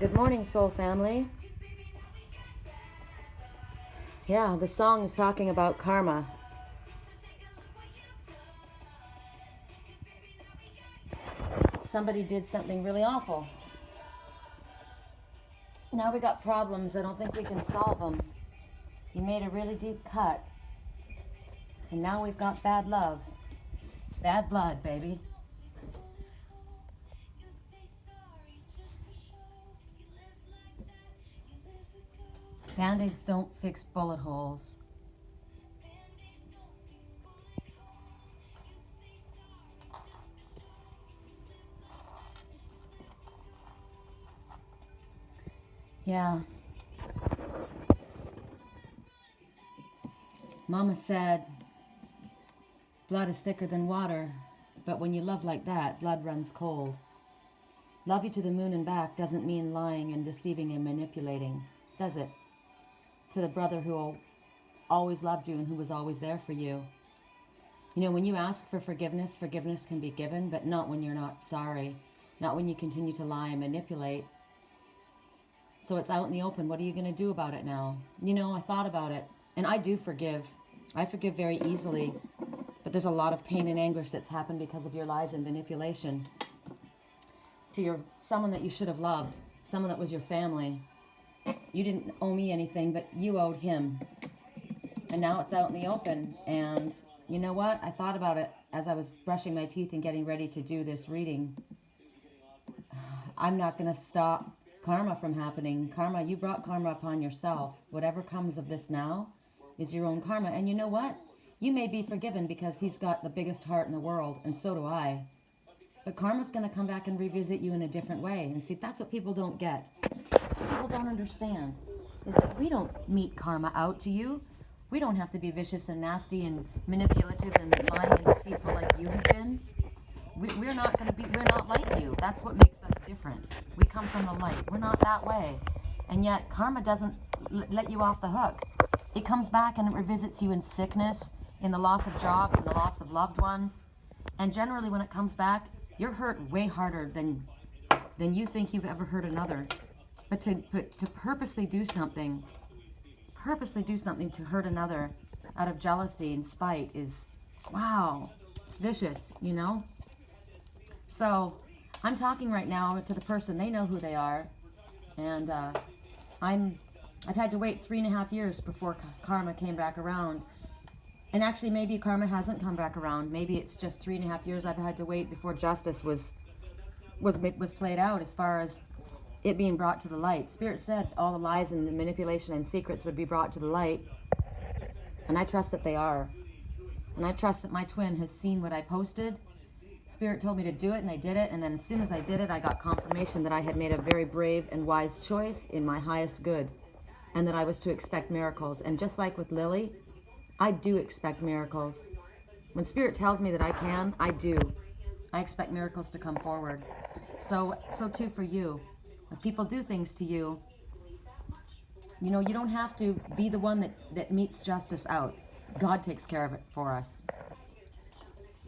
Good morning, soul family. Yeah, the song is talking about karma. Somebody did something really awful. Now we got problems. I don't think we can solve them. You made a really deep cut. And now we've got bad love. Bad blood, baby. Band-aids don't fix bullet holes. Yeah. Mama said, blood is thicker than water, but when you love like that, blood runs cold. Love you to the moon and back doesn't mean lying and deceiving and manipulating, does it? To the brother who always loved you and who was always there for you. You know, when you ask for forgiveness, forgiveness can be given, but not when you're not sorry. Not when you continue to lie and manipulate. So it's out in the open. What are you going to do about it now? You know, I thought about it, and I do forgive. I forgive very easily, but there's a lot of pain and anguish that's happened because of your lies and manipulation to someone that you should have loved, someone that was your family. You didn't owe me anything, but you owed him. And now it's out in the open. And you know what? I thought about it as I was brushing my teeth and getting ready to do this reading. I'm not going to stop karma from happening. Karma, you brought karma upon yourself. Whatever comes of this now is your own karma. And you know what? You may be forgiven because he's got the biggest heart in the world, and so do I. But karma's going to come back and revisit you in a different way. And see, that's what people don't get. That's what people don't understand, is that we don't mete karma out to you. We don't have to be vicious and nasty and manipulative and lying and deceitful like you have been. We're not like you. That's what makes us different. We come from the light. We're not that way. And yet karma doesn't let you off the hook. It comes back and it revisits you in sickness, in the loss of jobs, in the loss of loved ones. And generally when it comes back, you're hurt way harder than you think you've ever hurt another. But to purposely do something to hurt another out of jealousy and spite is, wow, it's vicious, you know? So I'm talking right now to the person. They know who they are. And I've had to wait 3.5 years before karma came back around. And actually, maybe karma hasn't come back around. Maybe it's just 3.5 years I've had to wait before justice was played out as far as it being brought to the light. Spirit said all the lies and the manipulation and secrets would be brought to the light. And I trust that they are. And I trust that my twin has seen what I posted. Spirit told me to do it, and I did it. And then as soon as I did it, I got confirmation that I had made a very brave and wise choice in my highest good. And that I was to expect miracles. And just like with Lily, I do expect miracles. When Spirit tells me that I can, I do. I expect miracles to come forward. So too for you. If people do things to you, you know, you don't have to be the one that meets justice out. God takes care of it for us.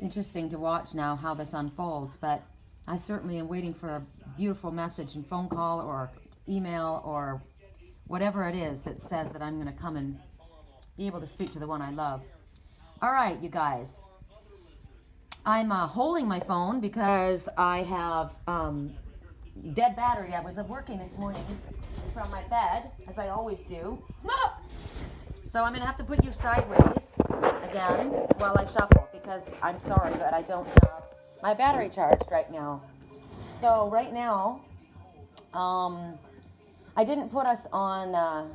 Interesting to watch now how this unfolds, but I certainly am waiting for a beautiful message and phone call or email or whatever it is that says that I'm going to come and be able to speak to the one I love. All right, you guys. I'm holding my phone because I have dead battery. I was working this morning from my bed, as I always do. So I'm going to have to put you sideways again while I shuffle because I'm sorry, but I don't have my battery charged right now. So right now, I didn't put us on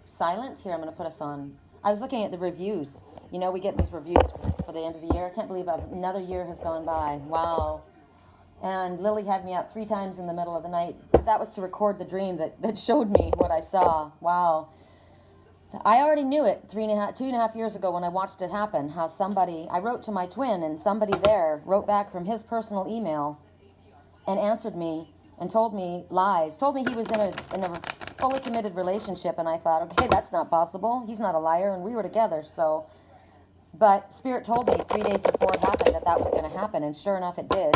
silent. Here, I'm going to put us on. I was looking at the reviews. You know, we get these reviews for the end of the year. I can't believe another year has gone by. Wow. And Lily had me up 3 times in the middle of the night. That was to record the dream that showed me what I saw. Wow. I already knew it 2.5 years ago when I watched it happen, how I wrote to my twin, and somebody there wrote back from his personal email and answered me and told me lies, told me he was in a fully committed relationship, and I thought, okay, that's not possible. He's not a liar, and we were together, so. But Spirit told me 3 days before it happened that was going to happen, and sure enough, it did.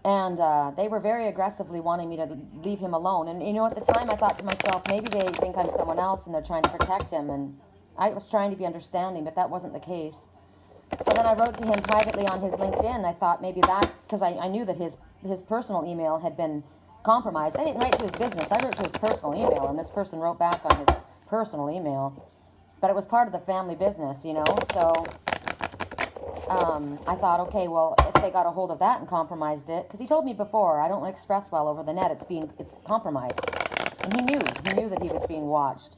And they were very aggressively wanting me to leave him alone. And, you know, at the time I thought to myself, maybe they think I'm someone else and they're trying to protect him. And I was trying to be understanding, but that wasn't the case. So then I wrote to him privately on his LinkedIn. I thought maybe that, because I knew that his personal email had been compromised. I didn't write to his business. I wrote to his personal email, and this person wrote back on his personal email. But it was part of the family business, you know. So I thought, okay, well, if they got a hold of that and compromised it, because he told me before, I don't express well over the net. It's compromised, and he knew that he was being watched,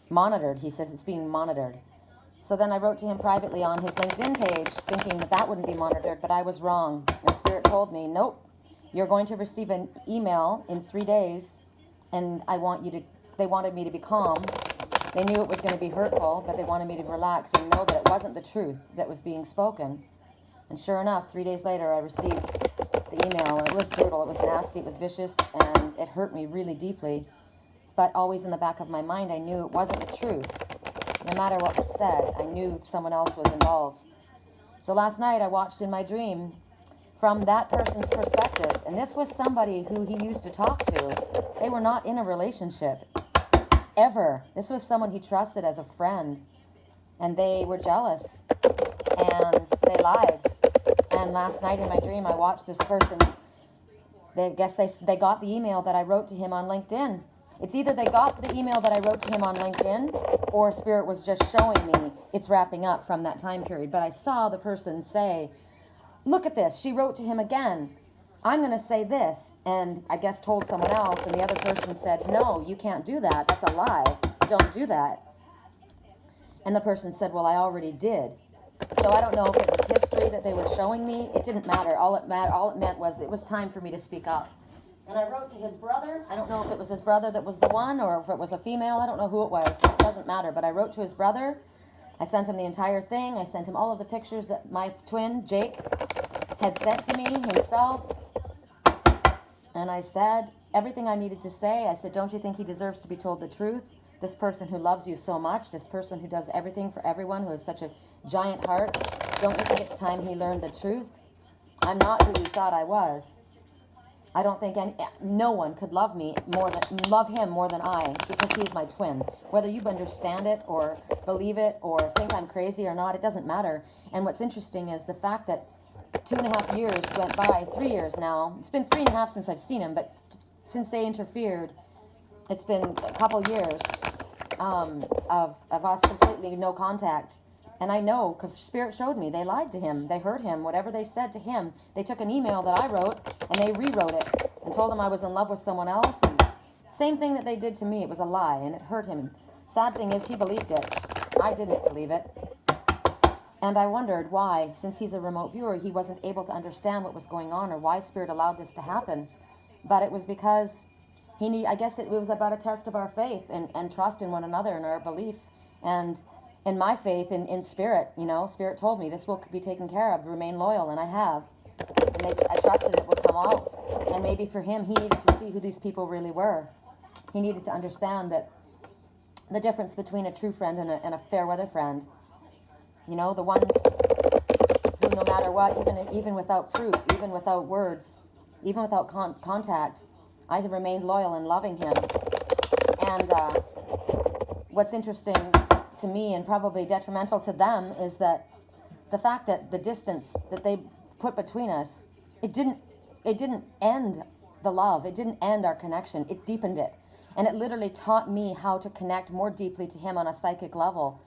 monitored. He says it's being monitored. So then I wrote to him privately on his LinkedIn page, thinking that wouldn't be monitored, but I was wrong. And Spirit told me, nope, you're going to receive an email in 3 days, and they wanted me to be calm. They knew it was going to be hurtful, but they wanted me to relax and know that it wasn't the truth that was being spoken. And sure enough, 3 days later, I received the email. It was brutal, it was nasty, it was vicious, and it hurt me really deeply. But always in the back of my mind, I knew it wasn't the truth. No matter what was said, I knew someone else was involved. So last night I watched in my dream from that person's perspective. And this was somebody who he used to talk to. They were not in a relationship, ever. This was someone he trusted as a friend. And they were jealous. And they lied. And last night in my dream I watched this person. They got the email that I wrote to him on LinkedIn. It's either they got the email that I wrote to him on LinkedIn, or Spirit was just showing me it's wrapping up from that time period. But I saw the person say, look at this, she wrote to him again. I'm going to say this, and I guess told someone else, and the other person said, no, you can't do that. That's a lie. Don't do that. And the person said, well, I already did. So I don't know if it was history that they were showing me. It didn't matter. All it meant was it was time for me to speak up. And I wrote to his brother. I don't know if it was his brother that was the one or if it was a female. I don't know who it was. It doesn't matter. But I wrote to his brother. I sent him the entire thing. I sent him all of the pictures that my twin, Jake, had sent to me himself. And I said everything I needed to say. I said, don't you think he deserves to be told the truth? This person who loves you so much, this person who does everything for everyone, who has such a giant heart, don't you think it's time he learned the truth? I'm not who you thought I was. I don't think no one could love him more than I, because he's my twin. Whether you understand it or believe it or think I'm crazy or not, it doesn't matter. And what's interesting is the fact that 2.5 years went by, 3 years now. It's been 3.5 since I've seen him, but since they interfered, it's been a couple years of us completely no contact. And I know, because Spirit showed me, they lied to him. They hurt him. Whatever they said to him, they took an email that I wrote, and they rewrote it and told him I was in love with someone else. And same thing that they did to me. It was a lie, and it hurt him. Sad thing is, he believed it. I didn't believe it. And I wondered why, since he's a remote viewer, he wasn't able to understand what was going on or why Spirit allowed this to happen. But it was because I guess it was about a test of our faith and trust in one another and our belief. And in my faith in Spirit, you know, Spirit told me this will be taken care of, remain loyal, and I have. And I trusted it would come out. And maybe for him, he needed to see who these people really were. He needed to understand that the difference between a true friend and a fair weather friend. You know, the ones who no matter what, even without proof, even without words, even without contact, I have remained loyal and loving him. And what's interesting to me and probably detrimental to them is that the fact that the distance that they put between us, it didn't end the love. It didn't end our connection. It deepened it. And it literally taught me how to connect more deeply to him on a psychic level.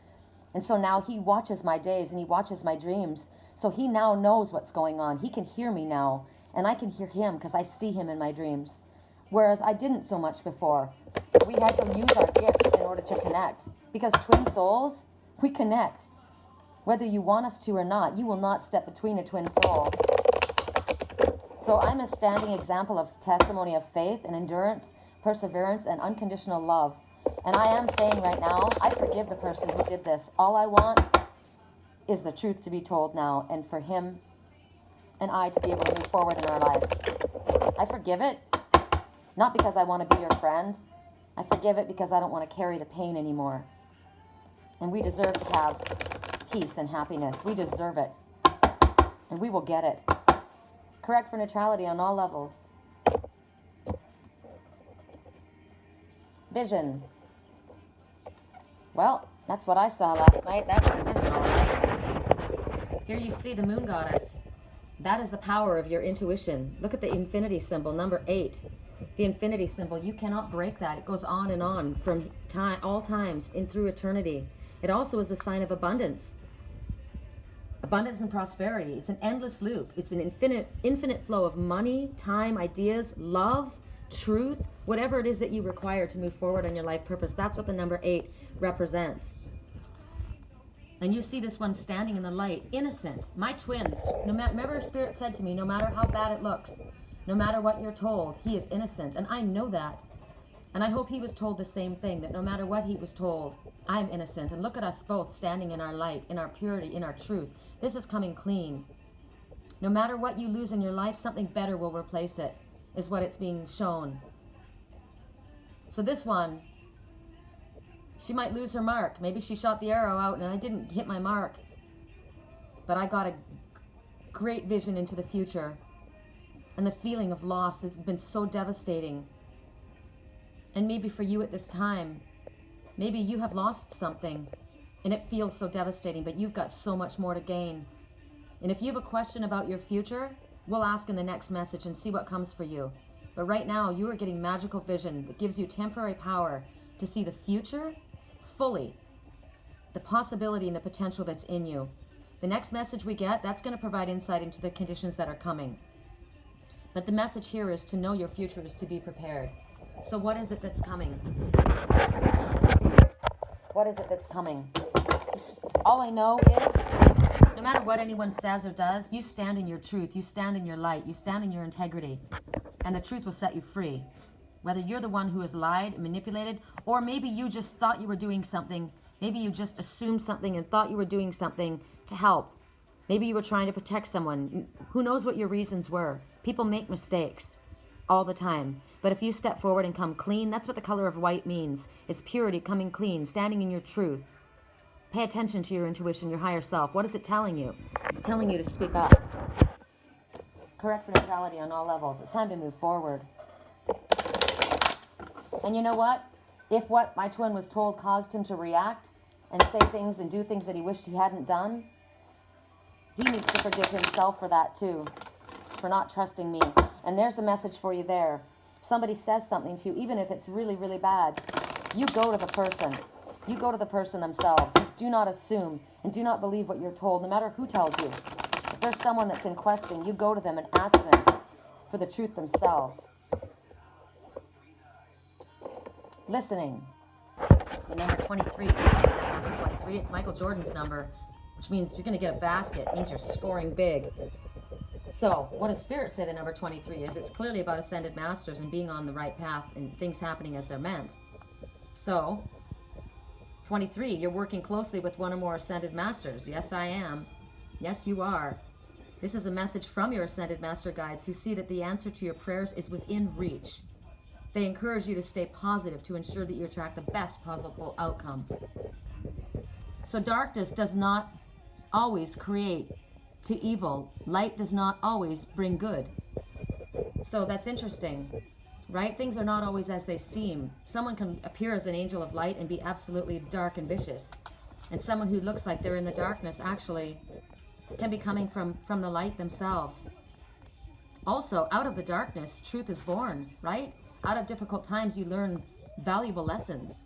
And so now he watches my days and he watches my dreams. So he now knows what's going on. He can hear me now. And I can hear him because I see him in my dreams. Whereas I didn't so much before. We had to use our gifts in order to connect. Because twin souls, we connect. Whether you want us to or not, you will not step between a twin soul. So I'm a standing example of testimony of faith and endurance, perseverance, and unconditional love. And I am saying right now, I forgive the person who did this. All I want is the truth to be told now, and for him and I to be able to move forward in our life. I forgive it, not because I want to be your friend. I forgive it because I don't want to carry the pain anymore. And we deserve to have peace and happiness. We deserve it. And we will get it. Correct for neutrality on all levels. Vision. Well, that's what I saw last night. That was a vision, all right. Here you see the moon goddess. That is the power of your intuition. Look at the infinity symbol, number 8. The infinity symbol, you cannot break that. It goes on and on from time, all times, in through eternity. It also is the sign of abundance. Abundance and prosperity. It's an endless loop. It's an infinite flow of money, time, ideas, love, truth, whatever it is that you require to move forward on your life purpose. That's what the number 8 represents. And you see this one standing in the light, innocent. My twins, remember Spirit said to me, no matter how bad it looks, no matter what you're told, he is innocent. And I know that. And I hope he was told the same thing, that no matter what he was told, I'm innocent. And look at us both standing in our light, in our purity, in our truth. This is coming clean. No matter what you lose in your life, something better will replace it, is what it's being shown. So this one, she might lose her mark. Maybe she shot the arrow out and I didn't hit my mark. But I got a great vision into the future. And the feeling of loss that's been so devastating. And maybe for you at this time, maybe you have lost something and it feels so devastating, but you've got so much more to gain. And if you have a question about your future, we'll ask in the next message and see what comes for you. But right now, you are getting magical vision that gives you temporary power to see the future fully, the possibility and the potential that's in you. The next message we get, that's going to provide insight into the conditions that are coming. But the message here is to know your future is to be prepared. So what is it that's coming? What is it that's coming? All I know is, no matter what anyone says or does, you stand in your truth, you stand in your light, you stand in your integrity, and the truth will set you free. Whether you're the one who has lied and manipulated, or maybe you just thought you were doing something, maybe you just assumed something and thought you were doing something to help. Maybe you were trying to protect someone. Who knows what your reasons were? People make mistakes all the time. But if you step forward and come clean, that's what the color of white means. It's purity, coming clean, standing in your truth. Pay attention to your intuition, your higher self. What is it telling you? It's telling you to speak up. Correct for neutrality on all levels. It's time to move forward. And you know what? If what my twin was told caused him to react and say things and do things that he wished he hadn't done, he needs to forgive himself for that too, for not trusting me. And there's a message for you there. If somebody says something to you, even if it's really, really bad, you go to the person. You go to the person themselves. You do not assume and do not believe what you're told, no matter who tells you. If there's someone that's in question, you go to them and ask them for the truth themselves. Listening. The number 23. I like that number 23. It's Michael Jordan's number, which means you're going to get a basket. It means you're scoring big. So, what does Spirit say the number 23 is? It's clearly about ascended masters and being on the right path and things happening as they're meant. So, 23, you're working closely with one or more ascended masters. Yes, I am. Yes, you are. This is a message from your ascended master guides who see that the answer to your prayers is within reach. They encourage you to stay positive to ensure that you attract the best possible outcome. So darkness does not always create to evil. Light does not always bring good. So that's interesting, right? Things are not always as they seem. Someone can appear as an angel of light and be absolutely dark and vicious. And someone who looks like they're in the darkness actually can be coming from the light themselves. Also, out of the darkness, truth is born, right? Out of difficult times, you learn valuable lessons.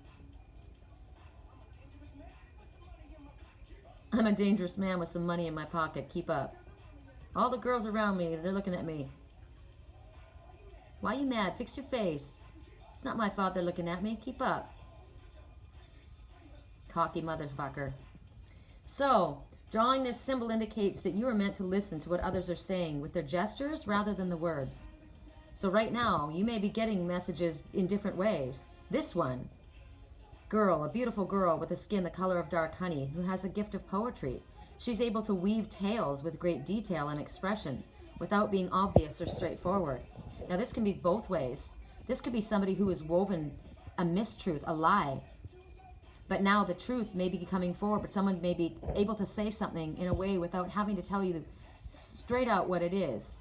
I'm a dangerous man with some money in my pocket. Keep up. All the girls around me, they're looking at me. Why you mad? Fix your face. It's not my fault they're looking at me. Keep up. Cocky motherfucker. So, drawing this symbol indicates that you are meant to listen to what others are saying with their gestures rather than the words. So right now, you may be getting messages in different ways. This one, girl, a beautiful girl with a skin the color of dark honey who has a gift of poetry. She's able to weave tales with great detail and expression without being obvious or straightforward. Now this can be both ways. This could be somebody who has woven a mistruth, a lie. But now the truth may be coming forward, but someone may be able to say something in a way without having to tell you straight out what it is.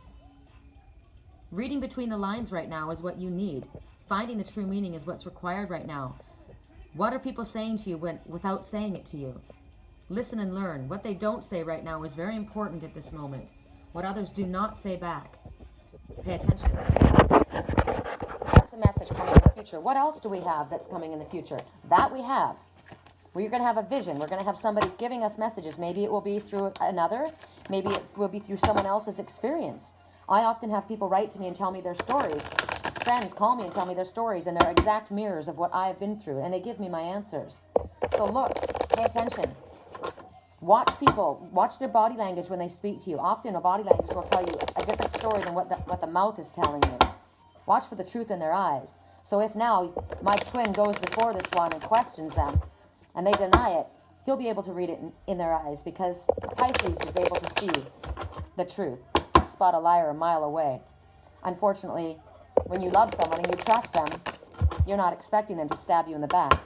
Reading between the lines right now is what you need. Finding the true meaning is what's required right now. What are people saying to you without saying it to you? Listen and learn. What they don't say right now is very important at this moment. What others do not say back. Pay attention. That's a message coming in the future. What else do we have that's coming in the future? That we have. We're going to have a vision. We're going to have somebody giving us messages. Maybe it will be through another. Maybe it will be through someone else's experience. I often have people write to me and tell me their stories. Friends call me and tell me their stories, and they're exact mirrors of what I've been through, and they give me my answers. So look, pay attention. Watch people. Watch their body language when they speak to you. Often a body language will tell you a different story than what the mouth is telling you. Watch for the truth in their eyes. So if now my twin goes before this one and questions them, and they deny it, he'll be able to read it in their eyes, because Pisces is able to see the truth, spot a liar a mile away. Unfortunately, when you love someone and you trust them, you're not expecting them to stab you in the back.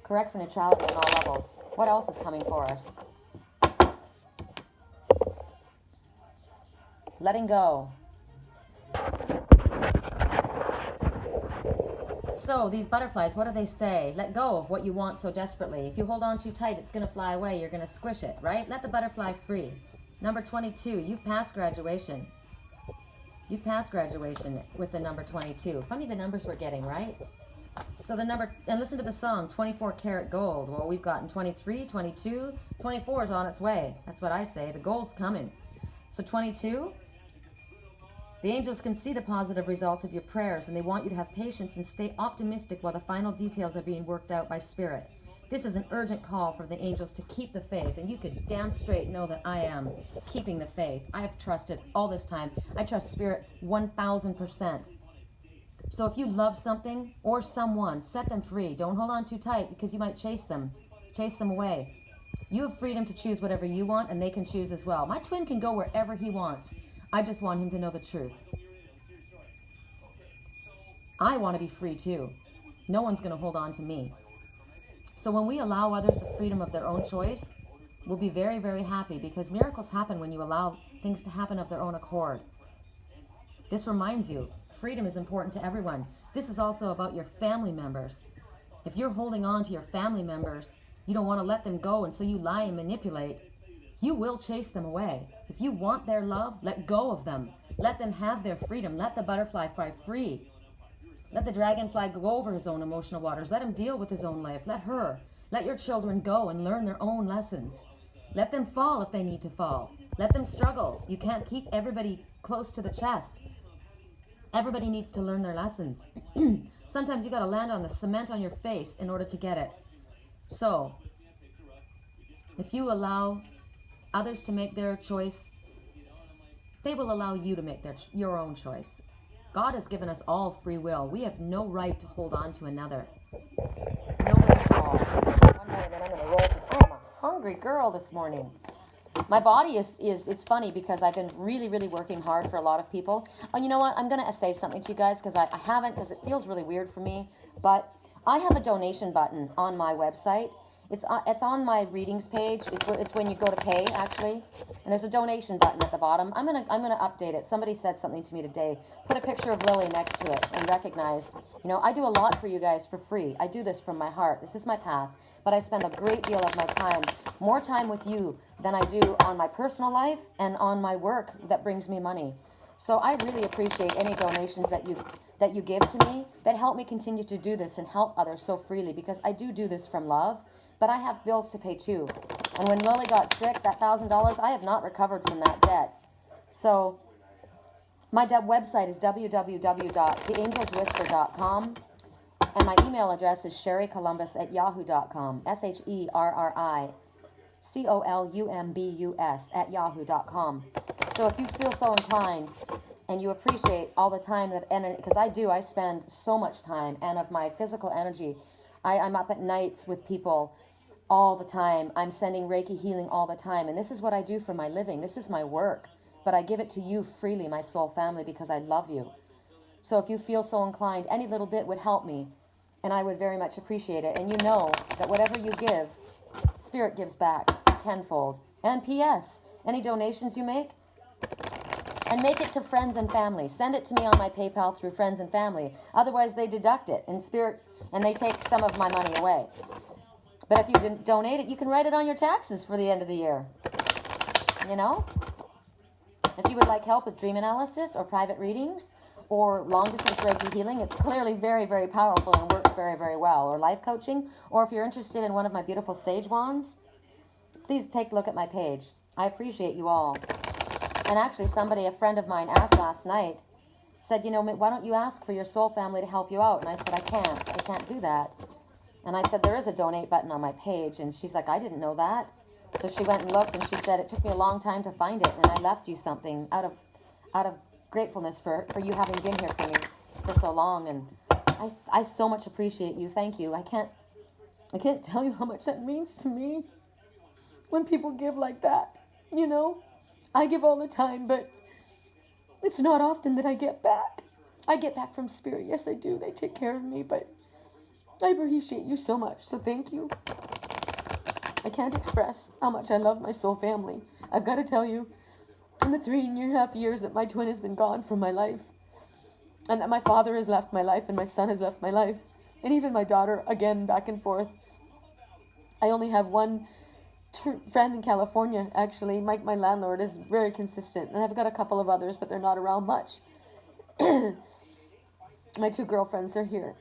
Correct for neutrality on all levels. What else is coming for us? Letting go. So these butterflies, what do they say? Let go of what you want so desperately. If you hold on too tight, it's going to fly away. You're going to squish it, right? Let the butterfly free. Number 22, you've passed graduation. You've passed graduation with the number 22. Funny the numbers we're getting, right? So the number, and listen to the song, 24 karat gold. Well, we've gotten 23, 22, 24 is on its way. That's what I say. The gold's coming. So 22, the angels can see the positive results of your prayers, and they want you to have patience and stay optimistic while the final details are being worked out by Spirit. This is an urgent call for the angels to keep the faith, and you could damn straight know that I am keeping the faith. I have trusted all this time. I trust Spirit 1,000%. So if you love something or someone, set them free. Don't hold on too tight, because you might chase them away. You have freedom to choose whatever you want, and they can choose as well. My twin can go wherever he wants. I just want him to know the truth. I want to be free too. No one's going to hold on to me. So when we allow others the freedom of their own choice, we'll be very, very happy, because miracles happen when you allow things to happen of their own accord. This reminds you, freedom is important to everyone. This is also about your family members. If you're holding on to your family members, you don't want to let them go, and so you lie and manipulate, you will chase them away. If you want their love, let go of them. Let them have their freedom. Let the butterfly fly free. Let the dragonfly go over his own emotional waters. Let him deal with his own life. Let her. Let your children go and learn their own lessons. Let them fall if they need to fall. Let them struggle. You can't keep everybody close to the chest. Everybody needs to learn their lessons. Sometimes you got to land on the cement on your face in order to get it. So, if you allow others to make their choice, they will allow you to make your own choice. God has given us all free will. We have no right to hold on to another. No right at all. One more, and then I'm going to roll this. Oh, I'm a hungry girl this morning. My body is it's funny, because I've been really, really working hard for a lot of people. And you know what? I'm going to say something to you guys, because I haven't, because it feels really weird for me. But I have a donation button on my website. It's on my readings page. It's when you go to pay, actually, and there's a donation button at the bottom. I'm gonna update it. Somebody said something to me today. Put a picture of Lily next to it and recognize. I do a lot for you guys for free. I do this from my heart. This is my path. But I spend a great deal of my time, more time with you than I do on my personal life and on my work that brings me money. So I really appreciate any donations that you give to me that help me continue to do this and help others so freely, because I do this from love. But I have bills to pay too. And when Lily got sick, that $1,000, I have not recovered from that debt. So my website is www.theangelswhisper.com. And my email address is sherrycolumbus@yahoo.com. SHERRICOLUMBUS@yahoo.com. So if you feel so inclined and you appreciate all the time because I spend so much time, and of my physical energy, I'm up at nights with people all the time. I'm sending Reiki healing all the time. And this is what I do for my living. This is my work. But I give it to you freely, my soul family, because I love you. So if you feel so inclined, any little bit would help me. And I would very much appreciate it. And you know that whatever you give, Spirit gives back tenfold. And P.S., any donations you make, And make it to friends and family. Send it to me on my PayPal through friends and family. Otherwise, they deduct it in spirit, and they take some of my money away. But if you didn't donate it, you can write it on your taxes for the end of the year. You know? If you would like help with dream analysis or private readings or long-distance Reiki healing, it's clearly very, very powerful and works very, very well. Or life coaching, or if you're interested in one of my beautiful sage wands, please take a look at my page. I appreciate you all. And actually, a friend of mine asked last night, said, you know, why don't you ask for your soul family to help you out? And I said, I can't do that. And I said, there is a donate button on my page. And she's like, I didn't know that. So she went and looked, and she said, it took me a long time to find it, and I left you something out of gratefulness for you having been here for me for so long. And I so much appreciate you. Thank you. I can't tell you how much that means to me when people give like that, you know? I give all the time, but it's not often that I get back. I get back from spirit. Yes, I do. They take care of me, but I appreciate you so much. So thank you. I can't express how much I love my soul family. I've got to tell you, in the 3.5 years that my twin has been gone from my life, and that my father has left my life, and my son has left my life, and even my daughter, again, back and forth, I only have one friend in California, actually. Mike, my landlord, is very consistent. And I've got a couple of others, but they're not around much. My 2 girlfriends are here.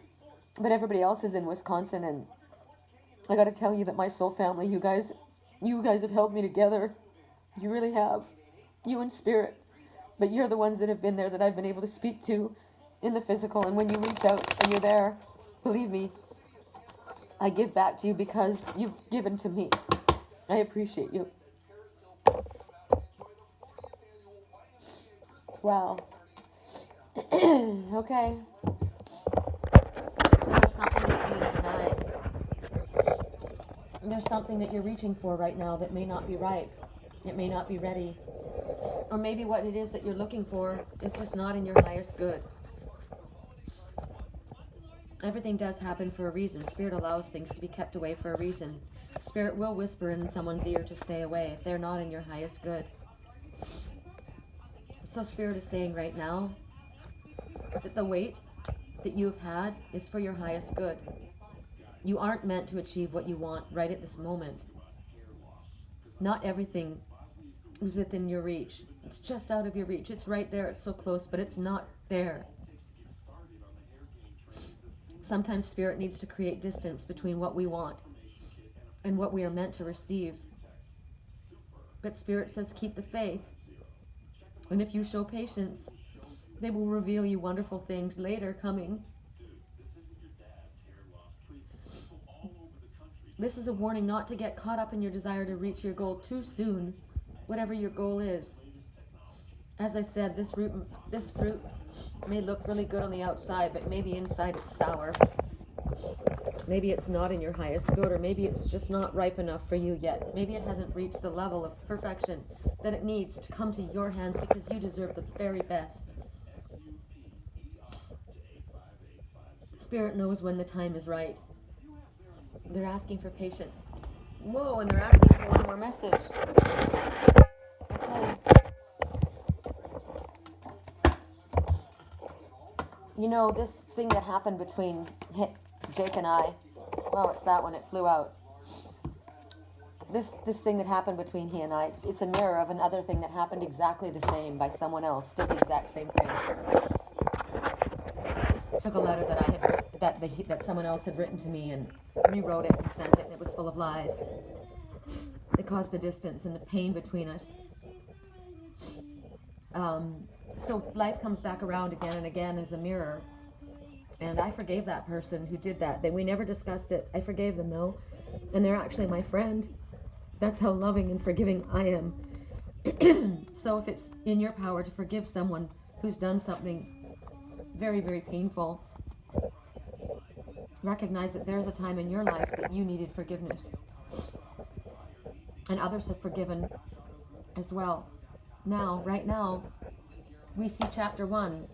But everybody else is in Wisconsin. And I got to tell you that my soul family, you guys have held me together. You really have. You in spirit. But you're the ones that have been there that I've been able to speak to in the physical. And when you reach out and you're there, believe me, I give back to you because you've given to me. I appreciate you. Wow. Okay. So there's something that's being denied. There's something that you're reaching for right now that may not be ripe. It may not be ready. Or maybe what it is that you're looking for is just not in your highest good. Everything does happen for a reason. Spirit allows things to be kept away for a reason. Spirit will whisper in someone's ear to stay away if they're not in your highest good. So Spirit is saying right now that the wait that you've had is for your highest good. You aren't meant to achieve what you want right at this moment. Not everything is within your reach. It's just out of your reach. It's right there. It's so close, but it's not there. Sometimes Spirit needs to create distance between what we want and what we are meant to receive. But Spirit says keep the faith. And if you show patience, they will reveal you wonderful things later coming. This is a warning not to get caught up in your desire to reach your goal too soon, whatever your goal is. As I said, this fruit may look really good on the outside, but maybe inside it's sour. Maybe it's not in your highest good, or maybe it's just not ripe enough for you yet. Maybe it hasn't reached the level of perfection that it needs to come to your hands because you deserve the very best. Spirit knows when the time is right. They're asking for patience. Whoa, and they're asking for one more message. Okay. You know, this thing that happened between Jake and I, well, it's that one, it flew out. This thing that happened between he and I, it's a mirror of another thing that happened exactly the same by someone else, did the exact same thing. Took a letter that I had, that someone else had written to me and rewrote it and sent it, and it was full of lies. It caused a distance and a pain between us. So life comes back around again and again as a mirror. And I forgave that person who did that. We never discussed it. I forgave them, though. And they're actually my friend. That's how loving and forgiving I am. So if it's in your power to forgive someone who's done something very, very painful, recognize that there's a time in your life that you needed forgiveness. And others have forgiven as well. Now, right now, we see chapter 1.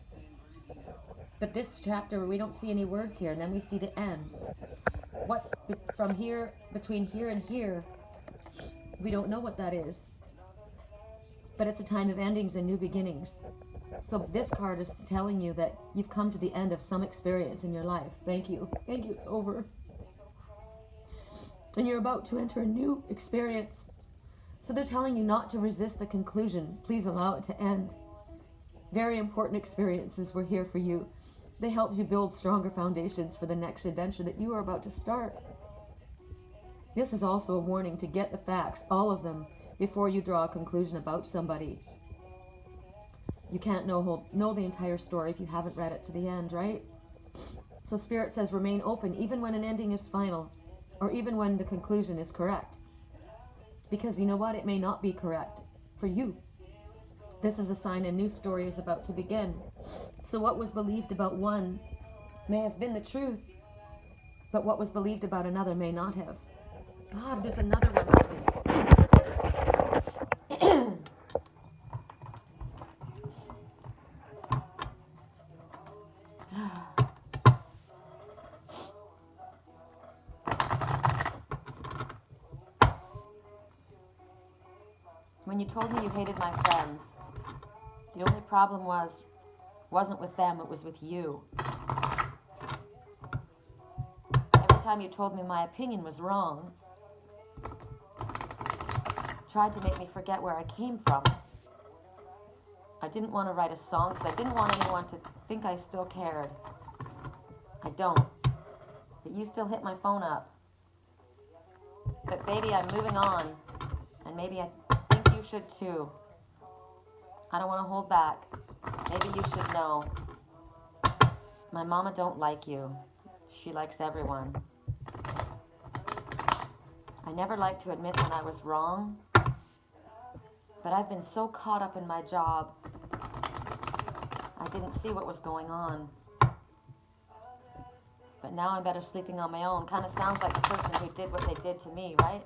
But this chapter, we don't see any words here, and then we see the end. What's from here, between here and here, we don't know what that is. But it's a time of endings and new beginnings. So this card is telling you that you've come to the end of some experience in your life. Thank you. Thank you. It's over. And you're about to enter a new experience. So they're telling you not to resist the conclusion. Please allow it to end. Very important experiences were here for you. They helped you build stronger foundations for the next adventure that you are about to start. This is also a warning to get the facts, all of them, before you draw a conclusion about somebody. You can't know the entire story if you haven't read it to the end, right? So Spirit says remain open even when an ending is final, or even when the conclusion is correct. Because you know what? It may not be correct for you. This is a sign a new story is about to begin. So what was believed about one may have been the truth, but what was believed about another may not have. God, there's another one coming. When you told me you hated my friends, the only problem wasn't with them, it was with you. Every time you told me my opinion was wrong, tried to make me forget where I came from. I didn't want to write a song because I didn't want anyone to think I still cared. I don't. But you still hit my phone up. But baby, I'm moving on. And maybe I think you should too. I don't want to hold back. Maybe you should know. My mama don't like you. She likes everyone. I never like to admit when I was wrong, but I've been so caught up in my job, I didn't see what was going on. But now I'm better sleeping on my own. Kind of sounds like the person who did what they did to me, right?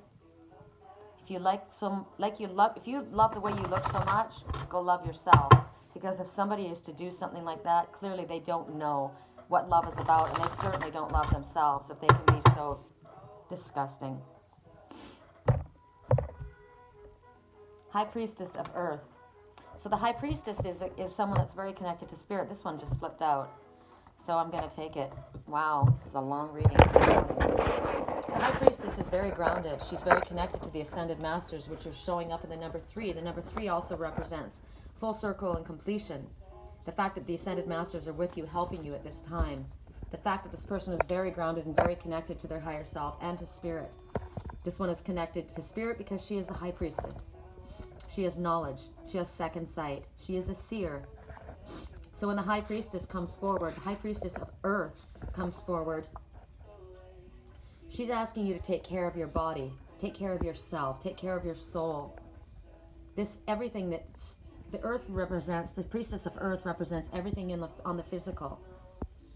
If you if you love the way you look so much, go love yourself. Because if somebody is to do something like that, clearly they don't know what love is about, and they certainly don't love themselves if they can be so disgusting. High Priestess of Earth. So the High Priestess is someone that's very connected to Spirit. This one just flipped out, so I'm going to take it. Wow, this is a long reading. The High Priestess is very grounded. She's very connected to the Ascended Masters, which are showing up in the number 3. The number 3 also represents full circle and completion. The fact that the Ascended Masters are with you, helping you at this time. The fact that this person is very grounded and very connected to their higher self and to Spirit. This one is connected to Spirit because she is the High Priestess. She has knowledge. She has second sight. She is a seer. So when the High Priestess comes forward, the High Priestess of Earth comes forward, she's asking you to take care of your body, take care of yourself, take care of your soul. Everything that the Earth represents, the Priestess of Earth represents everything on the physical.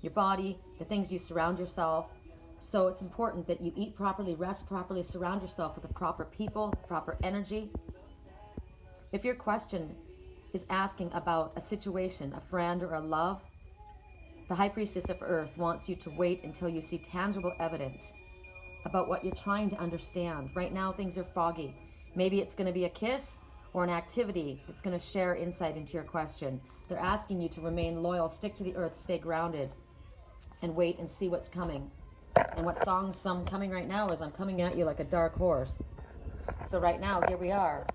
Your body, the things you surround yourself. So it's important that you eat properly, rest properly, surround yourself with the proper people, proper energy. If your question is asking about a situation, a friend, or a love, the High Priestess of Earth wants you to wait until you see tangible evidence about what you're trying to understand. Right now, things are foggy. Maybe it's going to be a kiss or an activity that's going to share insight into your question. They're asking you to remain loyal, stick to the earth, stay grounded, and wait and see what's coming. And what song's coming right now is I'm coming at you like a dark horse. So right now, here we are.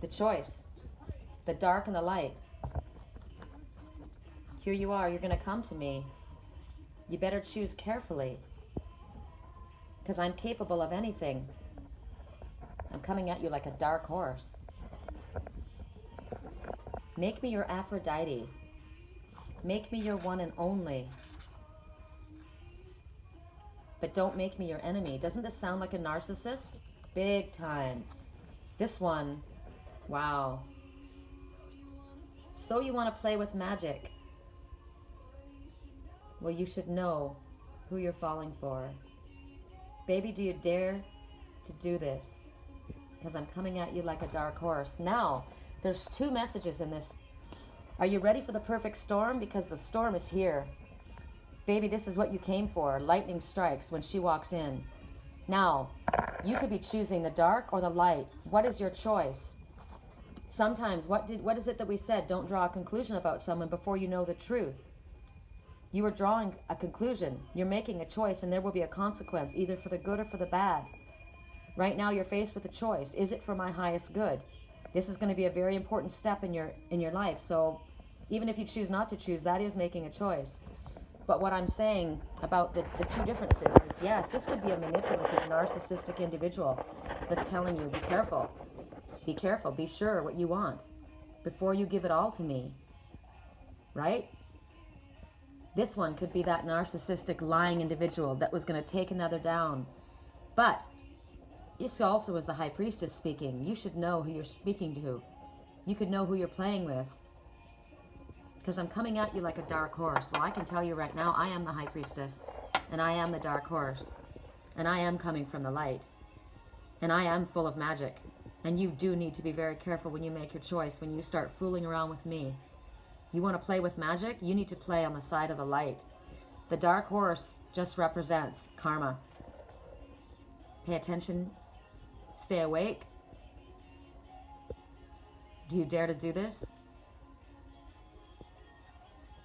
The choice. The dark and the light. Here you are. You're going to come to me. You better choose carefully. Because I'm capable of anything. I'm coming at you like a dark horse. Make me your Aphrodite. Make me your one and only. But don't make me your enemy. Doesn't this sound like a narcissist? Big time. This one, wow. So you want to play with magic? Well, you should know who you're falling for. Baby, do you dare to do this? Because I'm coming at you like a dark horse. Now, there's 2 messages in this. Are you ready for the perfect storm? Because the storm is here. Baby, this is what you came for. Lightning strikes when she walks in. Now, you could be choosing the dark or the light. What is your choice? Sometimes, what is it that we said? Don't draw a conclusion about someone before you know the truth. You are drawing a conclusion. You're making a choice, and there will be a consequence, either for the good or for the bad. Right now, you're faced with a choice. Is it for my highest good? This is going to be a very important step in your life. So even if you choose not to choose, that is making a choice. But what I'm saying about the two differences is, yes, this could be a manipulative, narcissistic individual that's telling you, be careful. Be careful. Be sure what you want before you give it all to me. Right? This one could be that narcissistic, lying individual that was going to take another down. But this also is the High Priestess speaking. You should know who you're speaking to. You could know who you're playing with. Because I'm coming at you like a dark horse. Well, I can tell you right now, I am the High Priestess. And I am the dark horse. And I am coming from the light. And I am full of magic. And you do need to be very careful when you make your choice, when you start fooling around with me. You want to play with magic? You need to play on the side of the light. The dark horse just represents karma. Pay attention. Stay awake. Do you dare to do this?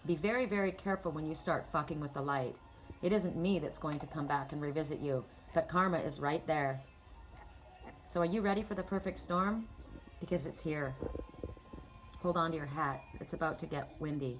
Be very, very careful when you start fucking with the light. It isn't me that's going to come back and revisit you, but karma is right there. So are you ready for the perfect storm? Because it's here. Hold on to your hat. It's about to get windy.